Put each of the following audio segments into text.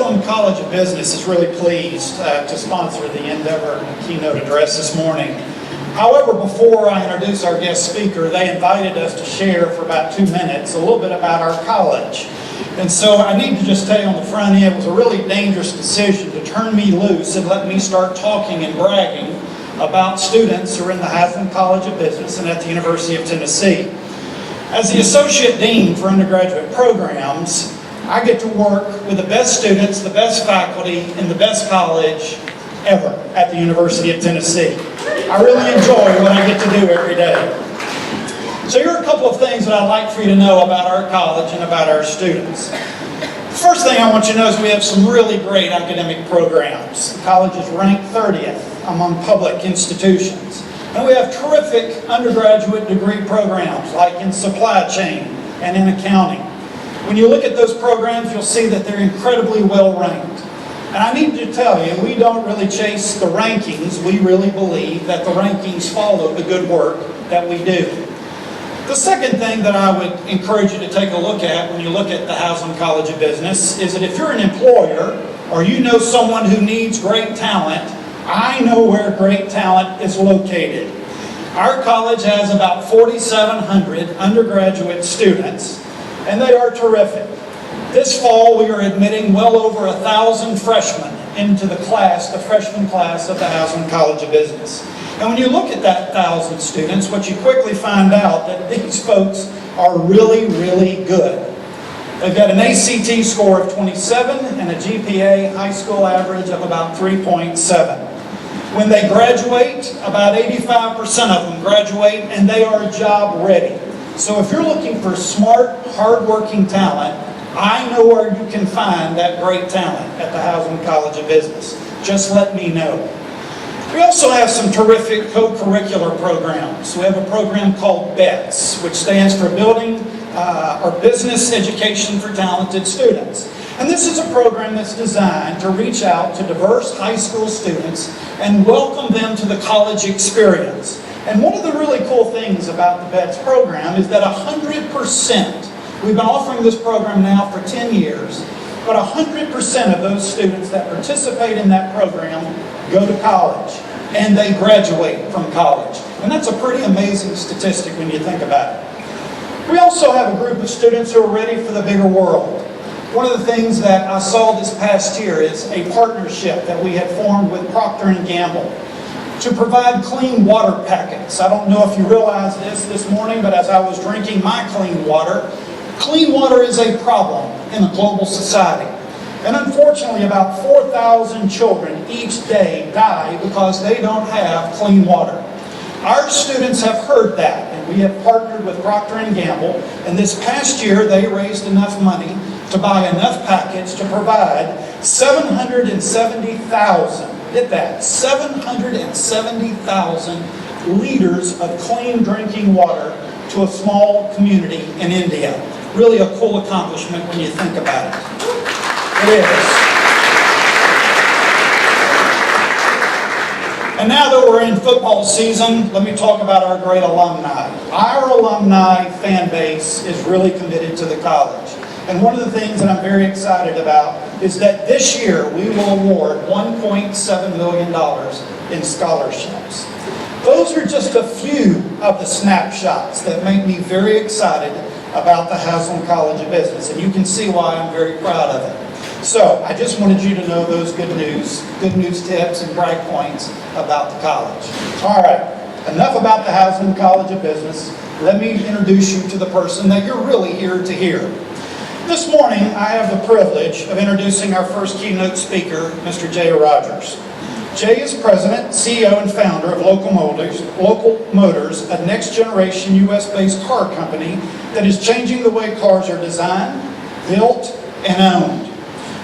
Haslam College of Business is really pleased to sponsor the Endeavor Keynote address this morning. However, before I introduce our guest speaker, they invited us to share for about 2 minutes a little bit about our college. And so I need to just tell you on the front end, it was a really dangerous decision to turn me loose and let me start talking and bragging about students who are in the Haslam College of Business and at the University of Tennessee. As the Associate Dean for undergraduate programs, I get to work with the best students, the best faculty, and the best college ever at the University of Tennessee. I really enjoy what I get to do every day. So here are a couple of things that I'd like for you to know about our college and about our students. The first thing I want you to know is we have some really great academic programs. The college is ranked 30th among public institutions. And we have terrific undergraduate degree programs like in supply chain and in accounting. When you look at those programs, you'll see that they're incredibly well ranked. And I need to tell you, we don't really chase the rankings. We really believe that the rankings follow the good work that we do. The second thing that I would encourage you to take a look at when you look at the Haslam College of Business is that if you're an employer or you know someone who needs great talent, I know where great talent is located. Our college has about 4,700 undergraduate students, and they are terrific. This fall, we are admitting well over 1,000 freshmen into the freshman class of the Haslam College of Business. And when you look at that 1,000 students, what you quickly find out that these folks are really, really good. They've got an ACT score of 27 and a GPA high school average of about 3.7. When they graduate, about 85% of them graduate and they are job ready. So if you're looking for smart, hard-working talent, I know where you can find that great talent at the Haslam College of Business. Just let me know. We also have some terrific co-curricular programs. We have a program called BETS, which stands for Business Education for Talented Students. And this is a program that's designed to reach out to diverse high school students and welcome them to the college experience. And one of the really cool things about the BETS program is that 100%, we've been offering this program now for 10 years, but 100% of those students that participate in that program go to college, and they graduate from college. And that's a pretty amazing statistic when you think about it. We also have a group of students who are ready for the bigger world. One of the things that I saw this past year is a partnership that we had formed with Procter & Gamble to provide clean water packets. I don't know if you realized this morning, but as I was drinking my clean water is a problem in a global society. And unfortunately, about 4,000 children each day die because they don't have clean water. Our students have heard that, and we have partnered with Procter & Gamble, and this past year they raised enough money to buy enough packets to provide 770,000, get that, 770,000 liters of clean drinking water to a small community in India. Really a cool accomplishment when you think about it. It is. And now that we're in football season, let me talk about our great alumni. Our alumni fan base is really committed to the college. And one of the things that I'm very excited about is that this year we will award $1.7 million in scholarships. Those are just a few of the snapshots that make me very excited about the Haslam College of Business. And you can see why I'm very proud of it. So I just wanted you to know those good news tips and brag points about the college. All right, enough about the Haslam College of Business. Let me introduce you to the person that you're really here to hear. This morning, I have the privilege of introducing our first keynote speaker, Mr. Jay Rogers. Jay is president, CEO, and founder of Local Motors, a next-generation U.S.-based car company that is changing the way cars are designed, built, and owned.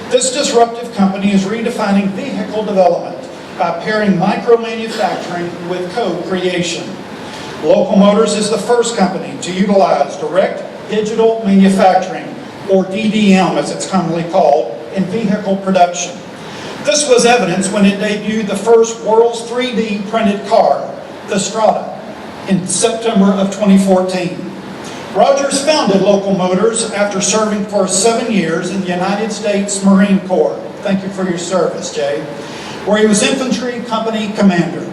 This disruptive company is redefining vehicle development by pairing micro-manufacturing with co-creation. Local Motors is the first company to utilize direct digital manufacturing, or DDM as it's commonly called, in vehicle production. This was evidenced when it debuted the first world's 3D printed car, the Strada, in September of 2014. Rogers founded Local Motors after serving for 7 years in the United States Marine Corps. Thank you for your service, Jay, where he was infantry company commander.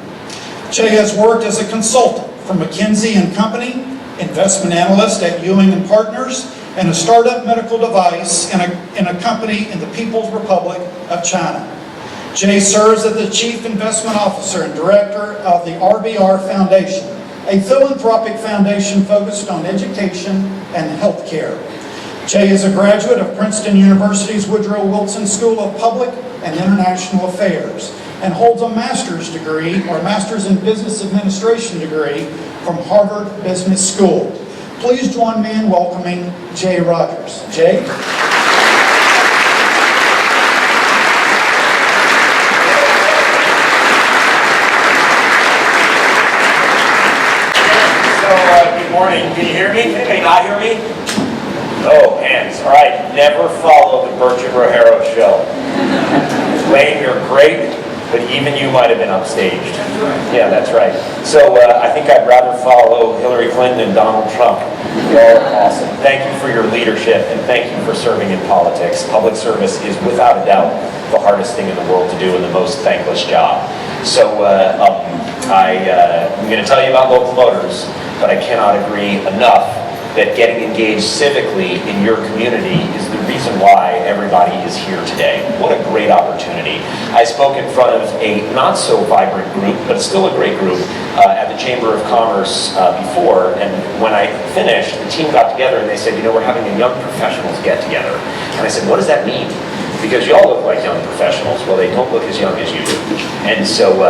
Jay has worked as a consultant for McKinsey & Company, investment analyst at Ewing & Partners, and a startup medical device in a company in the People's Republic of China. Jay serves as the Chief Investment Officer and Director of the RBR Foundation, a philanthropic foundation focused on education and healthcare. Jay is a graduate of Princeton University's Woodrow Wilson School of Public and International Affairs and holds a master's degree, or master's in business administration degree, from Harvard Business School. Please join me in welcoming Jay Rogers. Jay? Good morning. Can you hear me? Can anybody not hear me? Oh, hands. All right. Never follow the Bertrand Rogero show. Wayne, you're great, but even you might have been upstaged. Yeah, that's right. So I think I'd rather follow Hillary Clinton and Donald Trump. You're all awesome. Thank you for your leadership, and thank you for serving in politics. Public service is without a doubt the hardest thing in the world to do and the most thankless job. So I'm going to tell you about local motors, but I cannot agree enough that getting engaged civically in your community is the reason why everybody is here today. What a great opportunity. I spoke in front of a not so vibrant group, but still a great group, at the Chamber of Commerce before, and when I finished, the team got together and they said, you know, we're having a young professionals get together. And I said, what does that mean? Because you all look like young professionals. Well, they don't look as young as you do. And so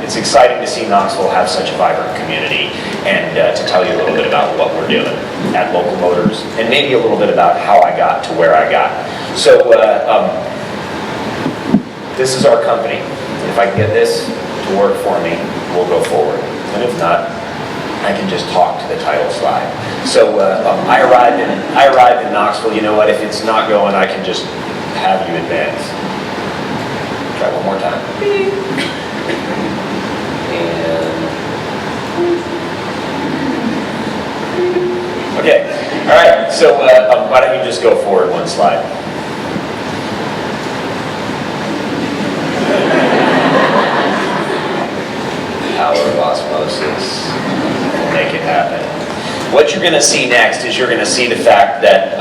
it's exciting to see Knoxville have such a vibrant community, and to tell you a little bit about what we're doing at Local Motors, and maybe a little bit about how I got to where I got. So this is our company. If I can get this to work for me, we'll go forward. And if not, I can just talk to the title slide. So I arrived in Knoxville. You know what? If it's not going, I can just have you advance. Try one more time. And okay. All right. So why don't you just go forward one slide? Power of osmosis will make it happen. What you're going to see next is you're going to see the fact that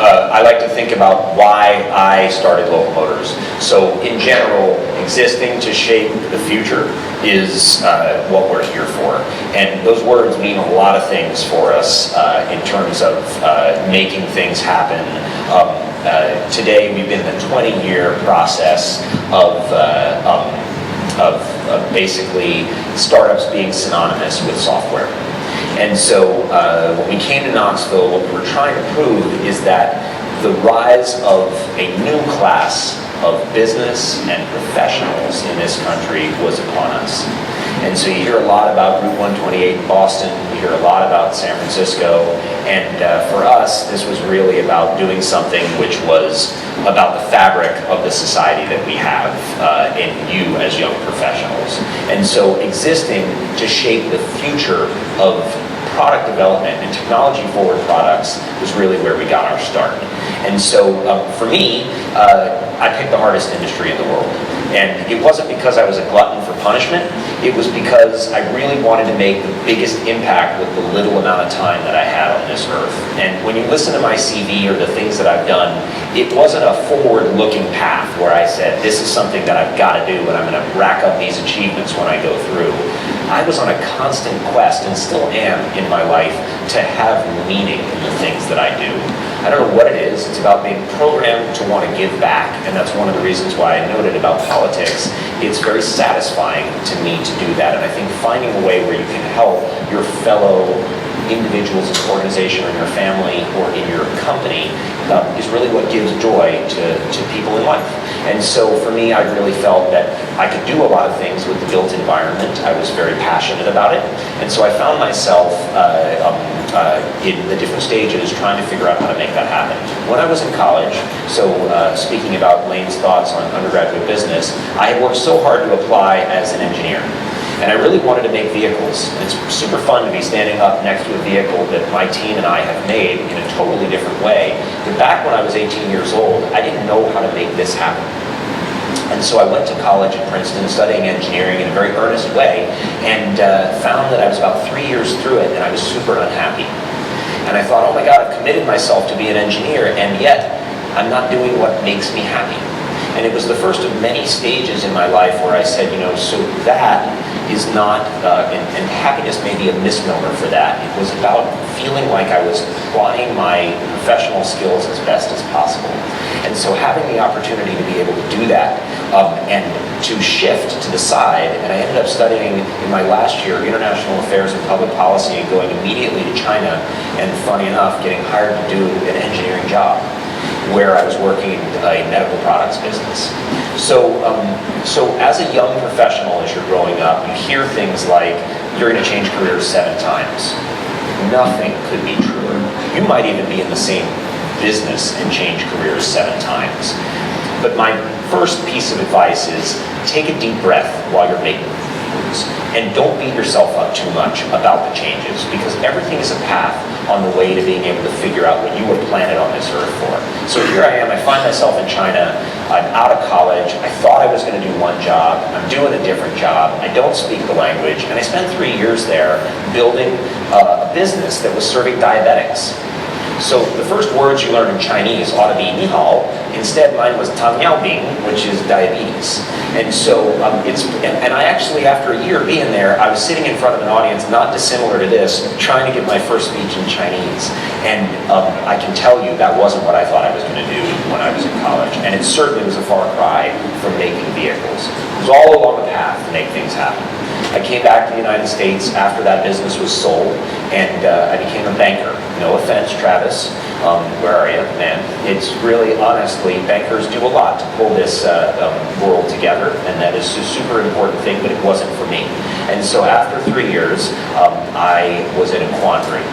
I like to think about why I started Local Motors. So in general, existing to shape the future is what we're here for. And those words mean a lot of things for us in terms of making things happen. Today we've been in a 20-year process of basically startups being synonymous with software. And so when we came to Knoxville, what we were trying to prove is that the rise of a new class of business and professionals in this country was upon us. And so you hear a lot about Route 128 in Boston, you hear a lot about San Francisco, and for us, this was really about doing something which was about the fabric of the society that we have in you as young professionals. And so existing to shape the future of product development and technology forward products was really where we got our start. And so for me, I picked the hardest industry in the world. And it wasn't because I was a glutton for punishment, it was because I really wanted to make the biggest impact with the little amount of time that I had on this earth. And when you listen to my CV or the things that I've done, it wasn't a forward-looking path where I said, this is something that I've got to do and I'm going to rack up these achievements when I go through. I was on a constant quest, and still am in my life, to have meaning in the things that I do. I don't know what it is. It's about being programmed to want to give back, and that's one of the reasons why I noted about politics. It's very satisfying to me to do that, and I think finding a way where you can help your fellow individuals in your organization or in your family or in your company is really what gives joy to people in life. And so for me, I really felt that I could do a lot of things with the built environment. I was very passionate about it. And so I found myself in the different stages trying to figure out how to make that happen. When I was in college, so speaking about Lane's thoughts on undergraduate business, I had worked so hard to apply as an engineer. And I really wanted to make vehicles. It's super fun to be standing up next to a vehicle that my team and I have made in a totally different way. But back when I was 18 years old, I didn't know how to make this happen. And so I went to college at Princeton studying engineering in a very earnest way, and found that I was about 3 years through it and I was super unhappy. And I thought, oh my God, I've committed myself to be an engineer, and yet I'm not doing what makes me happy. And it was the first of many stages in my life where I said, so that is not, and happiness may be a misnomer for that. It was about feeling like I was applying my professional skills as best as possible. And so having the opportunity to be able to do that, and to shift to the side, and I ended up studying in my last year international affairs and public policy and going immediately to China, and funny enough, getting hired to do an engineering job where I was working in a medical products business. So as a young professional, as you're growing up, you hear things like, you're going to change careers 7 times. Nothing could be truer. You might even be in the same business and change careers 7 times. But my first piece of advice is, take a deep breath while you're making moves. And don't beat yourself up too much about the changes, because everything is a path on the way to being able to figure out what you were planted on this earth for. So here I am, I find myself in China, I'm out of college, I thought I was going to do one job, I'm doing a different job, I don't speak the language, and I spent 3 years there building a business that was serving diabetics. So the first words you learn in Chinese ought to be ni hao. Instead, mine was tang yao bing, which is diabetes. And so and I actually, after a year being there, I was sitting in front of an audience not dissimilar to this, trying to give my first speech in Chinese. And I can tell you that wasn't what I thought I was going to do when I was in college. And it certainly was a far cry from making vehicles. It was all along the path to make things happen. I came back to the United States after that business was sold, and I became a banker. No offense, Travis, where are you, man? It's really, honestly, bankers do a lot to pull this world together, and that is a super important thing, but it wasn't for me. And so after 3 years, I was in a quandary.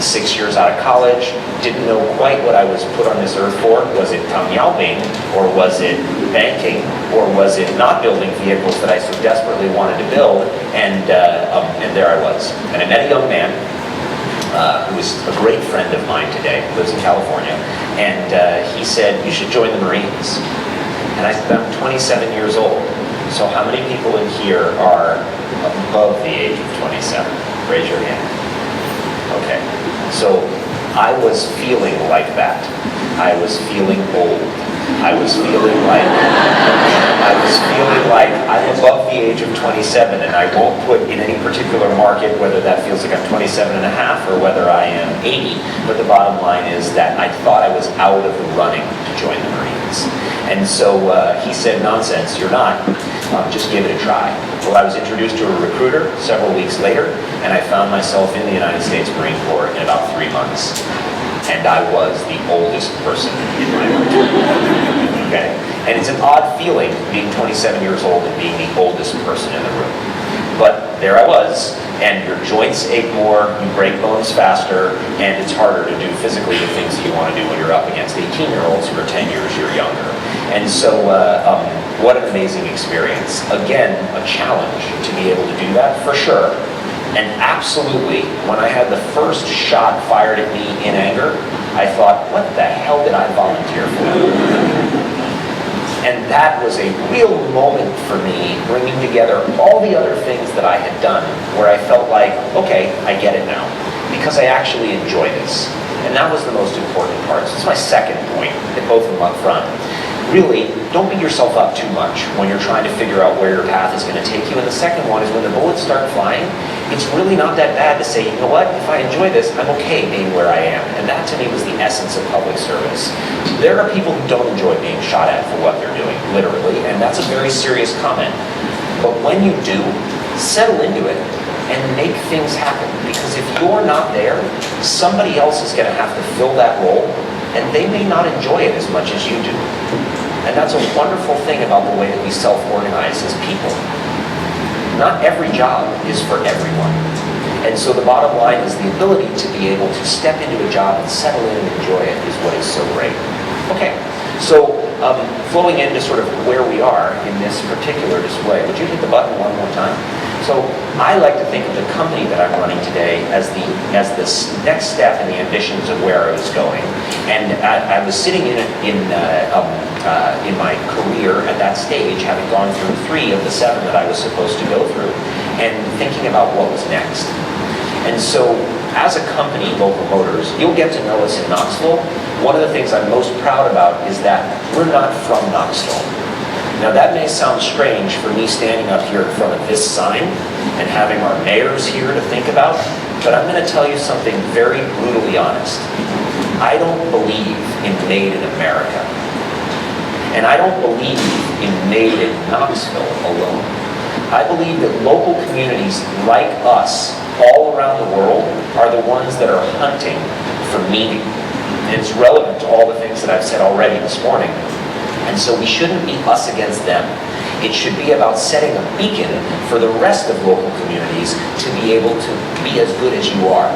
6 years out of college, didn't know quite what I was put on this earth for. Was it Tang Yao Bing, or was it banking, or was it not building vehicles that I so desperately wanted to build? And there I was. And I met a young man who is a great friend of mine today, lives in California, and he said, you should join the Marines. And I said, I'm 27 years old. So how many people in here are above the age of 27? Raise your hand. Okay. So I was feeling like that. I was feeling old. I was feeling like I'm above the age of 27, and I won't put in any particular market whether that feels like I'm 27 and a half or whether I am 80. But the bottom line is that I thought I was out of the running to join the Marines. And so he said, nonsense, you're not. Just give it a try. Well, I was introduced to a recruiter several weeks later, and I found myself in the United States Marine Corps in about 3 months. And I was the oldest person in my room. Okay? And it's an odd feeling being 27 years old and being the oldest person in the room. But there I was, and your joints ache more, you break bones faster, and it's harder to do physically the things that you want to do when you're up against 18-year-olds who are 10 years younger. And so, what an amazing experience. Again, a challenge to be able to do that, for sure. And absolutely, when I had the first shot fired at me in anger, I thought, what the hell did I volunteer for? And that was a real moment for me, bringing together all the other things that I had done, where I felt like, okay, I get it now, because I actually enjoy this. And that was the most important part. So it's my second point, hit both of them up front. Really, don't beat yourself up too much when you're trying to figure out where your path is going to take you. And the second one is when the bullets start flying, it's really not that bad to say, you know what, if I enjoy this, I'm okay being where I am. And that to me was the essence of public service. There are people who don't enjoy being shot at for what they're doing, literally, and that's a very serious comment. But when you do, settle into it and make things happen. Because if you're not there, somebody else is going to have to fill that role, and they may not enjoy it as much as you do. And that's a wonderful thing about the way that we self-organize as people. Not every job is for everyone. And so the bottom line is the ability to be able to step into a job and settle in and enjoy it is what is so great. Okay, so flowing into sort of where we are in this particular display, would you hit the button one more time? So I like to think of the company that I'm running today as this next step in the ambitions of where I was going. And I was sitting in my career at that stage, having gone through 3 of the 7 that I was supposed to go through, and thinking about what was next. And so, as a company, Local Motors, you'll get to know us in Knoxville. One of the things I'm most proud about is that we're not from Knoxville. Now that may sound strange for me standing up here in front of this sign and having our mayors here to think about, but I'm going to tell you something very brutally honest. I don't believe in made in America. And I don't believe in made in Knoxville alone. I believe that local communities like us all around the world are the ones that are hunting for meaning. And it's relevant to all the things that I've said already this morning. And so we shouldn't be us against them. It should be about setting a beacon for the rest of local communities to be able to be as good as you are.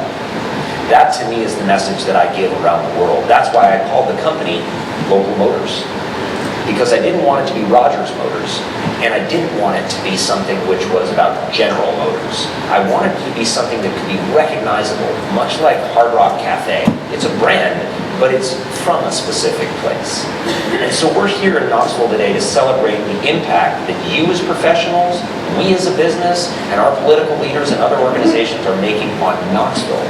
That to me is the message that I give around the world. That's why I called the company Local Motors. Because I didn't want it to be Rogers Motors, and I didn't want it to be something which was about General Motors. I wanted it to be something that could be recognizable, much like Hard Rock Cafe. It's a brand, but it's from a specific place. And so we're here in Knoxville today to celebrate the impact that you as professionals, we as a business, and our political leaders and other organizations are making on Knoxville.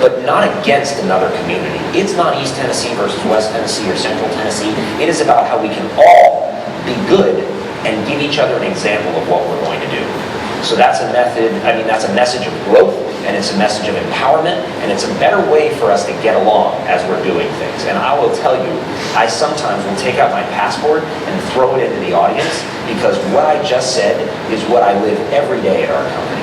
But not against another community. It's not East Tennessee versus West Tennessee or Central Tennessee. It is about how we can all be good and give each other an example of what we're going to do. So that's that's a message of growth, and it's a message of empowerment, and it's a better way for us to get along as we're doing things. And I will tell you, I sometimes will take out my passport and throw it into the audience, because what I just said is what I live every day at our company.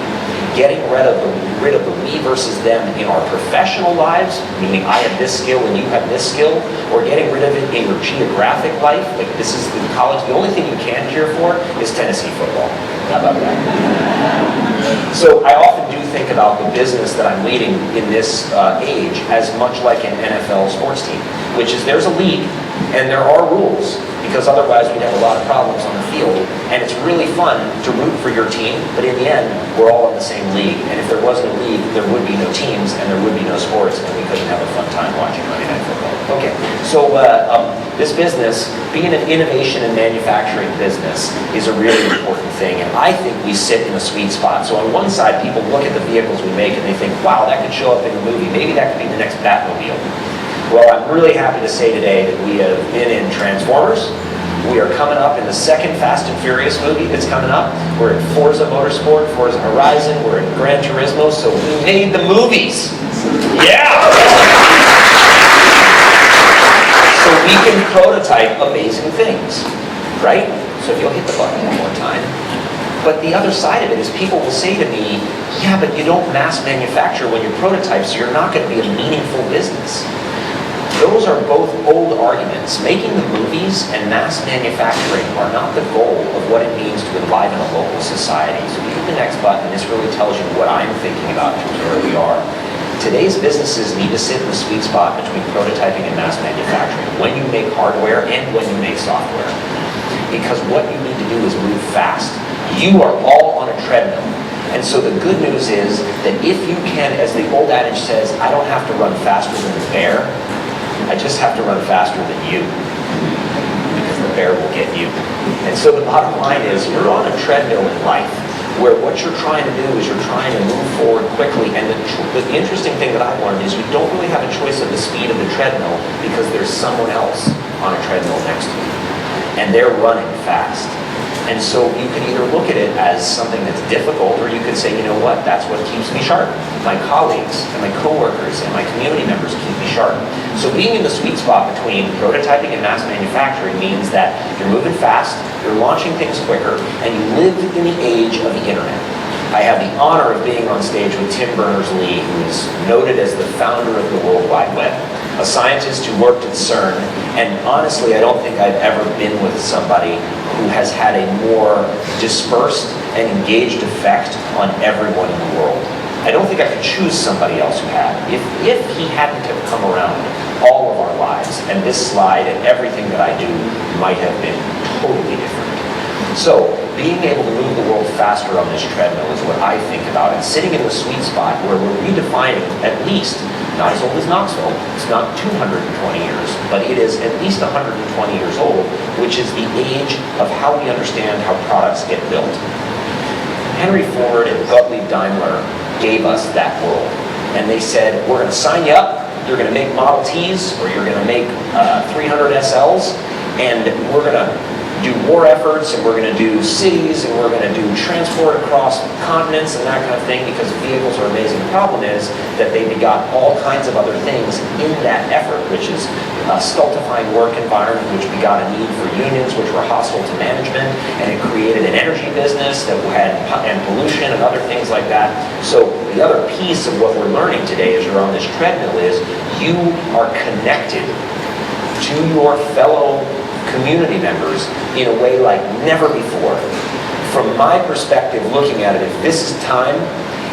Getting rid of the we versus them in our professional lives, meaning I have this skill and you have this skill, or getting rid of it in your geographic life, like this is the college, the only thing you can cheer for is Tennessee football. How about that? So I often do think about the business that I'm leading in this age as much like an NFL sports team, which is there's a league and there are rules, because otherwise we'd have a lot of problems on the field, and it's really fun to root for your team, but in the end, we're all in the same league, and if there wasn't a league, there would be no teams, and there would be no sports, and we couldn't have a fun time watching Monday Night Football. Okay, so this business, being an innovation and manufacturing business, is a really important thing, and I think we sit in a sweet spot. So on one side, people look at the vehicles we make, and they think, wow, that could show up in a movie, maybe that could be the next Batmobile. Well, I'm really happy to say today that we have been in Transformers. We are coming up in the second Fast and Furious movie that's coming up. We're in Forza Motorsport, Forza Horizon, we're in Gran Turismo, so we made the movies. Yeah! So we can prototype amazing things, right? So if you'll hit the button one more time. But the other side of it is people will say to me, yeah, but you don't mass manufacture when you prototype, so you're not going to be a meaningful business. Those are both old arguments. Making the movies and mass manufacturing are not the goal of what it means to enliven a local society. So if you hit the next button, this really tells you what I'm thinking about in terms of where we are. Today's businesses need to sit in the sweet spot between prototyping and mass manufacturing, when you make hardware and when you make software. Because what you need to do is move fast. You are all on a treadmill. And so the good news is that if you can, as the old adage says, I don't have to run faster than the bear, I just have to run faster than you, because the bear will get you. And so the bottom line is, you're on a treadmill in life, where what you're trying to do is you're trying to move forward quickly. And the interesting thing that I've learned is you don't really have a choice of the speed of the treadmill, because there's someone else on a treadmill next to you, and they're running fast. And so you can either look at it as something that's difficult, or you could say, you know what, that's what keeps me sharp. My colleagues and my coworkers and my community members keep me sharp. So being in the sweet spot between prototyping and mass manufacturing means that you're moving fast, you're launching things quicker, and you live in the age of the internet. I have the honor of being on stage with Tim Berners-Lee, who is noted as the founder of the World Wide Web, a scientist who worked at CERN, and honestly, I don't think I've ever been with somebody who has had a more dispersed and engaged effect on everyone in the world. I don't think I could choose somebody else who had. If he hadn't have come around all of our lives, and this slide and everything that I do might have been totally different. So being able to move the world faster on this treadmill is what I think about. And sitting in the sweet spot where we're redefining, at least, not as old as Knoxville, it's not 220 years, but it is at least 120 years old, which is the age of how we understand how products get built. Henry Ford and Gottlieb Daimler gave us that world. And they said, we're going to sign you up, you're going to make Model Ts, or you're going to make 300 SLs, and we're going to do war efforts, and we're going to do cities, and we're going to do transport across continents and that kind of thing, because vehicles are amazing. The problem is that they begot all kinds of other things in that effort, which is a stultifying work environment, which begot a need for unions, which were hostile to management, and it created an energy business that had and pollution and other things like that. So the other piece of what we're learning today as you're on this treadmill is you are connected to your fellow community members in a way like never before. From my perspective, looking at it, if this is time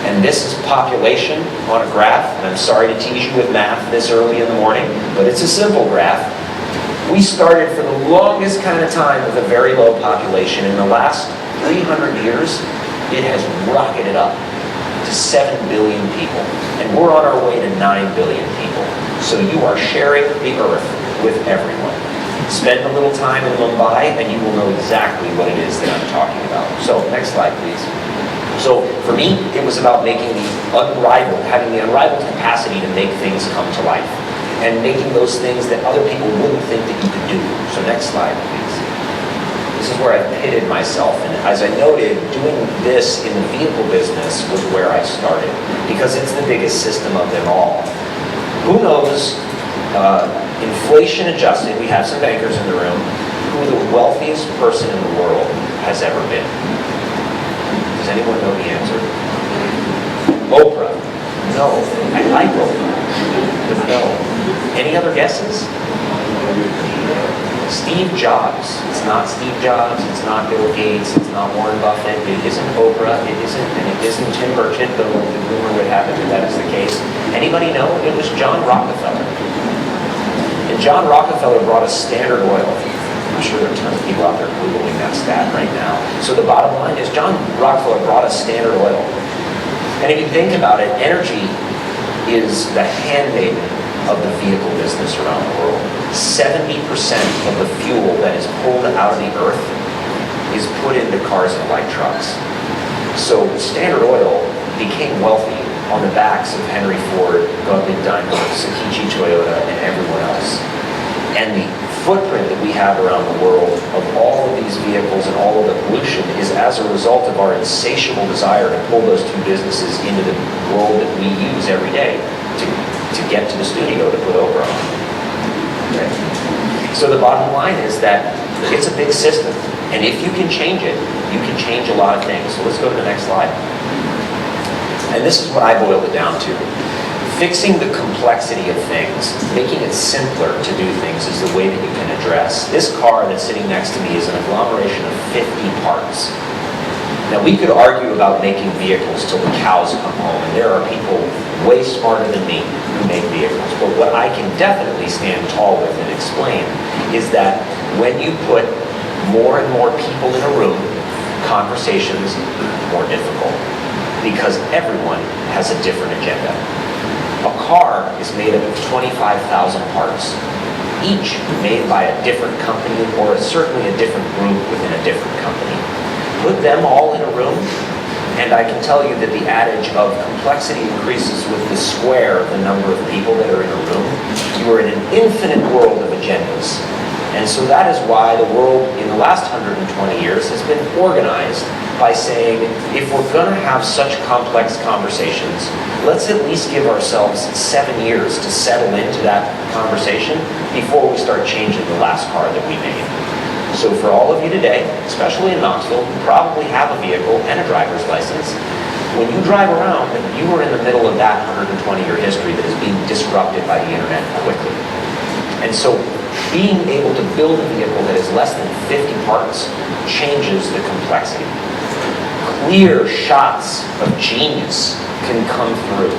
and this is population on a graph, and I'm sorry to tease you with math this early in the morning, but it's a simple graph. We started for the longest kind of time with a very low population. In the last 300 years, it has rocketed up to 7 billion people, and we're on our way to 9 billion people. So you are sharing the earth with everyone. Spend a little time in Mumbai and you will know exactly what it is that I'm talking about. So, next slide, please. So, for me, it was about making having the unrivaled capacity to make things come to life. And making those things that other people wouldn't think that you could do. So, next slide, please. This is where I pitted myself. And as I noted, doing this in the vehicle business was where I started. Because it's the biggest system of them all. Who knows, inflation adjusted, we have some bankers in the room, who the wealthiest person in the world has ever been? Does anyone know the answer? Oprah. No. I like Oprah. But no. Any other guesses? Steve Jobs. It's not Steve Jobs, it's not Bill Gates, it's not Warren Buffett, it isn't Oprah, it isn't Tim Burchett, though the rumor would have it that is the case. Anybody know? It was John Rockefeller. And John Rockefeller brought us Standard Oil. I'm sure there are tons of people out there Googling that stat right now. So the bottom line is John Rockefeller brought us Standard Oil. And if you think about it, energy is the handmaiden of the vehicle business around the world. 70% of the fuel that is pulled out of the earth is put into cars and light trucks. So Standard Oil became wealthy on the backs of Henry Ford, Gottlieb Daimler, Sakichi Toyota, and everyone else. And the footprint that we have around the world of all of these vehicles and all of the pollution is as a result of our insatiable desire to pull those two businesses into the world that we use every day to get to the studio to put Oprah on. Okay. So the bottom line is that it's a big system. And if you can change it, you can change a lot of things. So let's go to the next slide. And this is what I boiled it down to. Fixing the complexity of things, making it simpler to do things is the way that you can address. This car that's sitting next to me is an agglomeration of 50 parts. Now we could argue about making vehicles till the cows come home, and there are people way smarter than me who make vehicles. But what I can definitely stand tall with and explain is that when you put more and more people in a room, conversations are more difficult. Because everyone has a different agenda. A car is made up of 25,000 parts, each made by a different company or certainly a different group within a different company. Put them all in a room, and I can tell you that the adage of complexity increases with the square of the number of people that are in a room. You are in an infinite world of agendas. And so that is why the world in the last 120 years has been organized by saying, if we're going to have such complex conversations, let's at least give ourselves 7 years to settle into that conversation before we start changing the last car that we made. So for all of you today, especially in Knoxville, you probably have a vehicle and a driver's license. When you drive around, you are in the middle of that 120-year history that is being disrupted by the internet quickly. And so being able to build a vehicle that is less than 50 parts changes the complexity. Clear shots of genius can come through.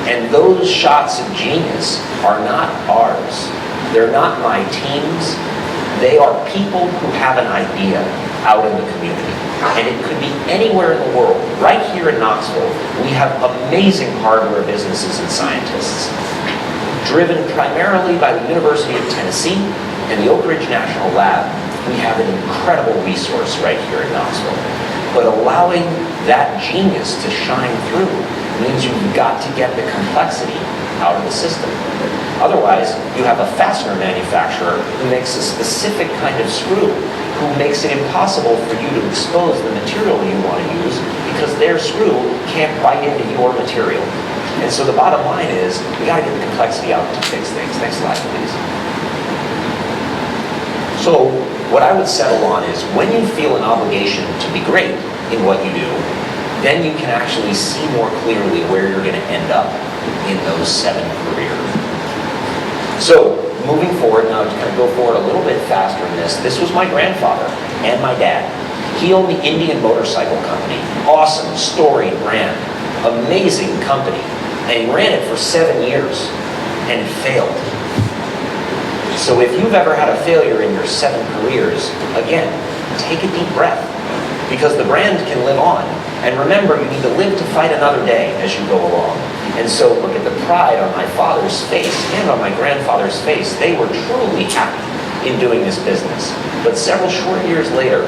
And those shots of genius are not ours. They're not my team's. They are people who have an idea out in the community. And it could be anywhere in the world. Right here in Knoxville, we have amazing hardware businesses and scientists, driven primarily by the University of Tennessee and the Oak Ridge National Lab. We have an incredible resource right here in Knoxville. But allowing that genius to shine through means you've got to get the complexity out of the system. Otherwise, you have a fastener manufacturer who makes a specific kind of screw, who makes it impossible for you to expose the material you want to use because their screw can't bite into your material. And so the bottom line is, we got to get the complexity out to fix things. Next slide, please. So what I would settle on is, when you feel an obligation to be great in what you do, then you can actually see more clearly where you're going to end up in those 7 careers. So moving forward now, to kind of go forward a little bit faster in this, this was my grandfather and my dad. He owned the Indian Motorcycle Company. Awesome, storied brand, amazing company. And he ran it for 7 years, and it failed. So if you've ever had a failure in your 7 careers, again, take a deep breath, because the brand can live on. And remember, you need to live to fight another day as you go along. And so look at the pride on my father's face and on my grandfather's face. They were truly happy in doing this business. But several short years later,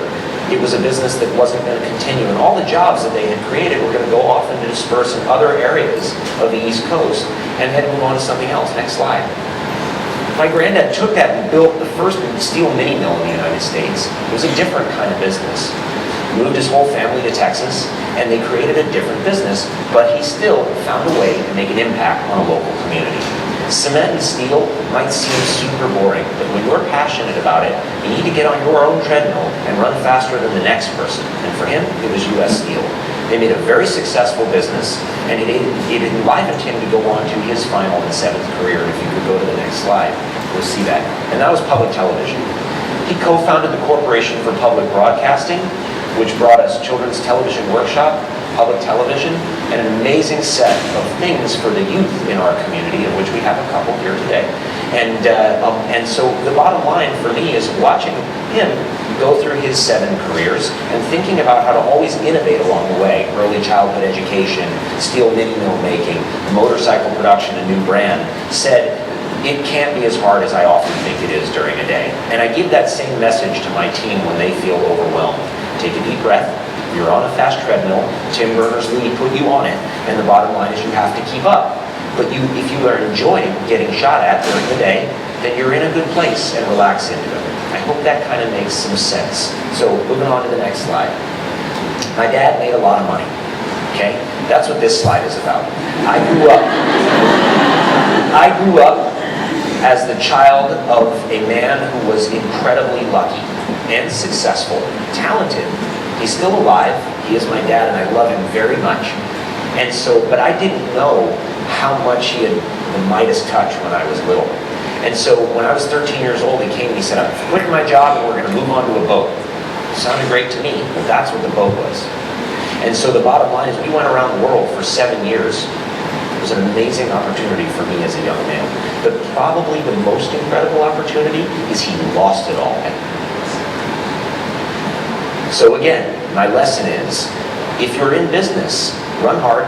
it was a business that wasn't going to continue. And all the jobs that they had created were going to go off and disperse in other areas of the East Coast and then move on to something else. Next slide. My granddad took that and built the first steel mini mill in the United States. It was a different kind of business. Moved his whole family to Texas, and they created a different business, but he still found a way to make an impact on a local community. Cement and steel might seem super boring, but when you're passionate about it, you need to get on your own treadmill and run faster than the next person. And for him, it was U.S. Steel. They made a very successful business, and it enlivened him to go on to his final and 7th career. If you could go to the next slide, you'll see that. And that was public television. He co-founded the Corporation for Public Broadcasting, which brought us Children's Television Workshop, public television, and an amazing set of things for the youth in our community, of which we have a couple here today. And so the bottom line for me is watching him go through his 7 careers and thinking about how to always innovate along the way. Early childhood education, steel mini mill making, motorcycle production, a new brand, said, it can't be as hard as I often think it is during a day. And I give that same message to my team when they feel overwhelmed. Take a deep breath. You're on a fast treadmill. Tim Berners-Lee put you on it. And the bottom line is you have to keep up. But if you are enjoying getting shot at during the day, then you're in a good place and relax into it. I hope that kind of makes some sense. So moving on to the next slide. My dad made a lot of money. Okay? That's what this slide is about. I grew up as the child of a man who was incredibly lucky and successful, talented. He's still alive. He is my dad, and I love him very much. And so, but I didn't know how much he had the Midas touch when I was little. And so when I was 13 years old, he came and he said, I'm quitting my job and we're going to move on to a boat. It sounded great to me, but that's what the boat was. And so the bottom line is we went around the world for 7 years. It was an amazing opportunity for me as a young man. But probably the most incredible opportunity is he lost it all. So again, my lesson is, if you're in business, run hard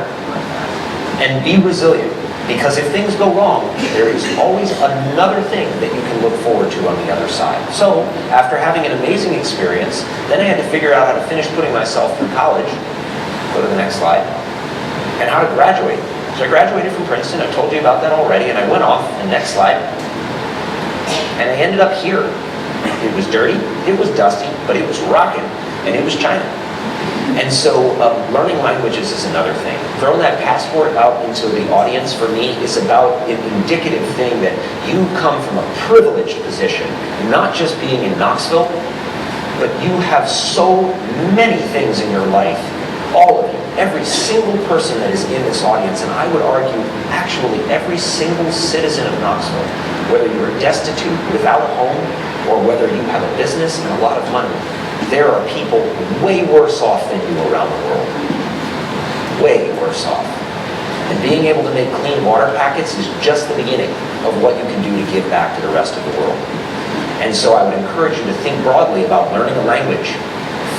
and be resilient. Because if things go wrong, there is always another thing that you can look forward to on the other side. So after having an amazing experience, then I had to figure out how to finish putting myself through college. Go to the next slide. And how to graduate. So I graduated from Princeton. I told you about that already. And I went off, and next slide. And I ended up here. It was dirty, it was dusty, but it was rocking, and it was China. And so learning languages is another thing. Throwing that passport out into the audience for me is about an indicative thing that you come from a privileged position, not just being in Knoxville, but you have so many things in your life, all of you, every single person that is in this audience, and I would argue actually every single citizen of Knoxville, whether you're destitute without a home or whether you have a business and a lot of money, there are people way worse off than you around the world. Way worse off. And being able to make clean water packets is just the beginning of what you can do to give back to the rest of the world. And so I would encourage you to think broadly about learning a language,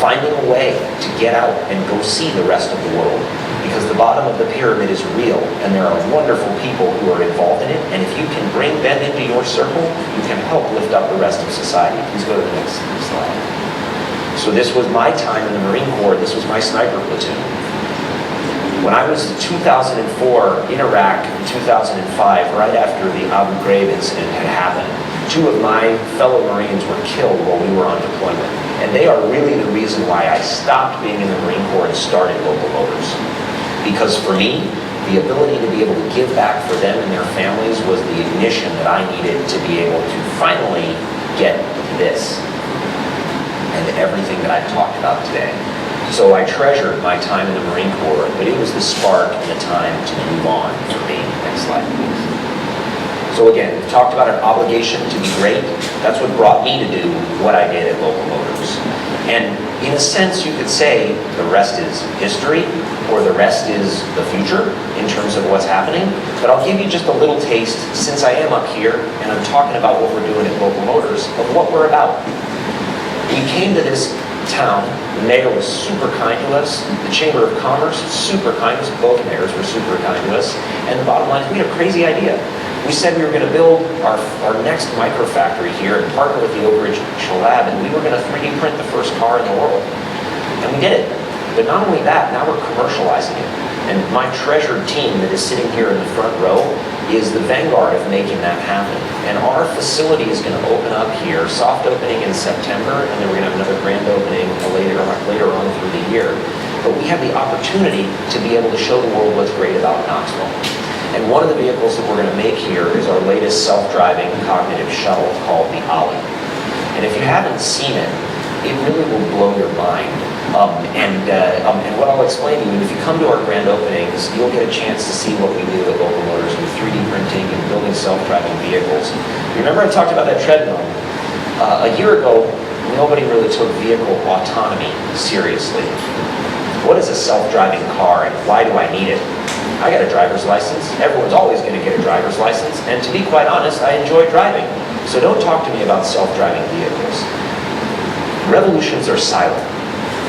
finding a way to get out and go see the rest of the world. Because the bottom of the pyramid is real, and there are wonderful people who are involved in it, and if you can bring them into your circle, you can help lift up the rest of society. Please go to the next slide. So this was my time in the Marine Corps. This was my sniper platoon. When I was in 2004 in Iraq, in 2005, right after the Abu Ghraib incident had happened, 2 of my fellow Marines were killed while we were on deployment. And they are really the reason why I stopped being in the Marine Corps and started Local Motors. Because for me, the ability to be able to give back for them and their families was the ignition that I needed to be able to finally get this and everything that I've talked about today. So I treasured my time in the Marine Corps, but it was the spark and the time to move on for me. Next slide, please. So again, we talked about an obligation to be great. That's what brought me to do what I did at Local Motors. And in a sense, you could say the rest is history, or the rest is the future in terms of what's happening. But I'll give you just a little taste, since I am up here and I'm talking about what we're doing at Local Motors, of what we're about. We came to this town, the mayor was super kind to us, the Chamber of Commerce, super kind to us, both mayors were super kind to us, and the bottom line is we had a crazy idea. We said we were going to build our next microfactory here and partner with the Oak Ridge Lab, and we were going to 3D print the first car in the world. And we did it. But not only that, now we're commercializing it. And my treasured team that is sitting here in the front row is the vanguard of making that happen. And our facility is going to open up here, soft opening in September, and then we're going to have another grand opening later on through the year. But we have the opportunity to be able to show the world what's great about Knoxville. And one of the vehicles that we're going to make here is our latest self-driving cognitive shuttle called the Ollie. And if you haven't seen it, it really will blow your mind. And what I'll explain to you, if you come to our grand openings, you'll get a chance to see what we do at Local Motors with 3D printing and building self-driving vehicles. Remember I talked about that treadmill? A year ago, nobody really took vehicle autonomy seriously. What is a self-driving car and why do I need it? I got a driver's license. Everyone's always going to get a driver's license. And to be quite honest, I enjoy driving. So don't talk to me about self-driving vehicles. Revolutions are silent.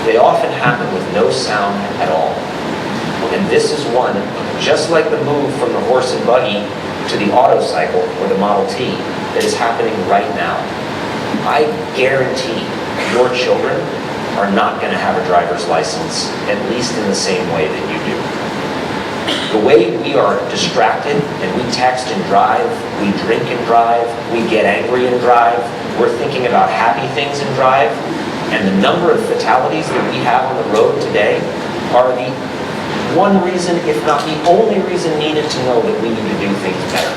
They often happen with no sound at all. And this is one, just like the move from the horse and buggy to the auto cycle or the Model T, that is happening right now. I guarantee your children are not going to have a driver's license, at least in the same way that you do. The way we are distracted and we text and drive, we drink and drive, we get angry and drive, we're thinking about happy things and drive, and the number of fatalities that we have on the road today are the one reason, if not the only reason needed to know that we need to do things better.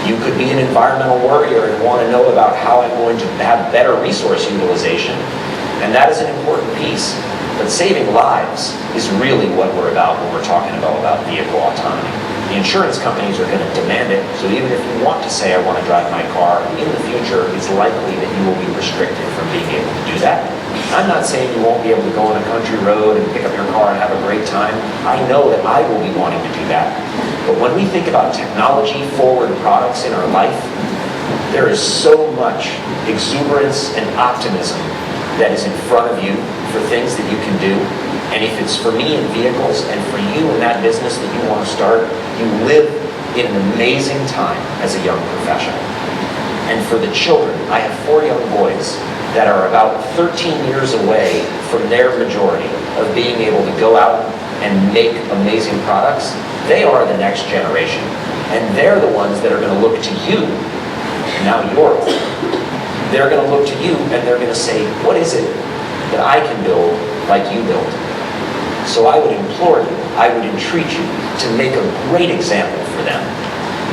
You could be an environmental warrior and want to know about how I'm going to have better resource utilization, and that is an important piece. But saving lives is really what we're about when we're talking about vehicle autonomy. The insurance companies are going to demand it, so even if you want to say, I want to drive my car, in the future, it's likely that you will be restricted from being able to do that. I'm not saying you won't be able to go on a country road and pick up your car and have a great time. I know that I will be wanting to do that. But when we think about technology-forward products in our life, there is so much exuberance and optimism that is in front of you for things that you can do. And if it's for me in vehicles and for you in that business that you want to start, you live in an amazing time as a young professional. And for the children, I have 4 young boys that are about 13 years away from their majority of being able to go out and make amazing products. They are the next generation. And they're the ones that are going to look to you. Now you're old. They're going to look to you and they're going to say, what is it that I can build like you built? So I would implore you, I would entreat you to make a great example for them.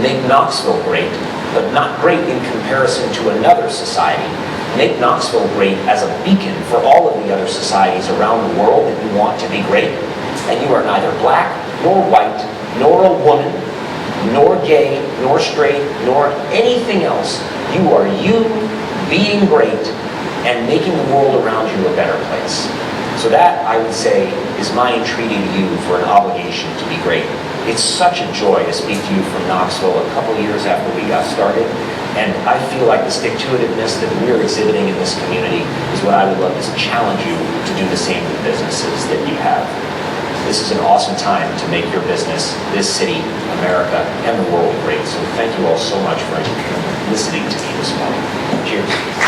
Make Knoxville great, but not great in comparison to another society. Make Knoxville great as a beacon for all of the other societies around the world that you want to be great. And you are neither black, nor white, nor a woman, nor gay, nor straight, nor anything else. You are you being great and making the world around you a better place. So that, I would say, is my entreaty to you for an obligation to be great. It's such a joy to speak to you from Knoxville a couple years after we got started. And I feel like the stick-to-itiveness that we're exhibiting in this community is what I would love to challenge you to do the same with businesses that you have. This is an awesome time to make your business, this city, America, and the world great. So thank you all so much for listening to me this morning. Cheers.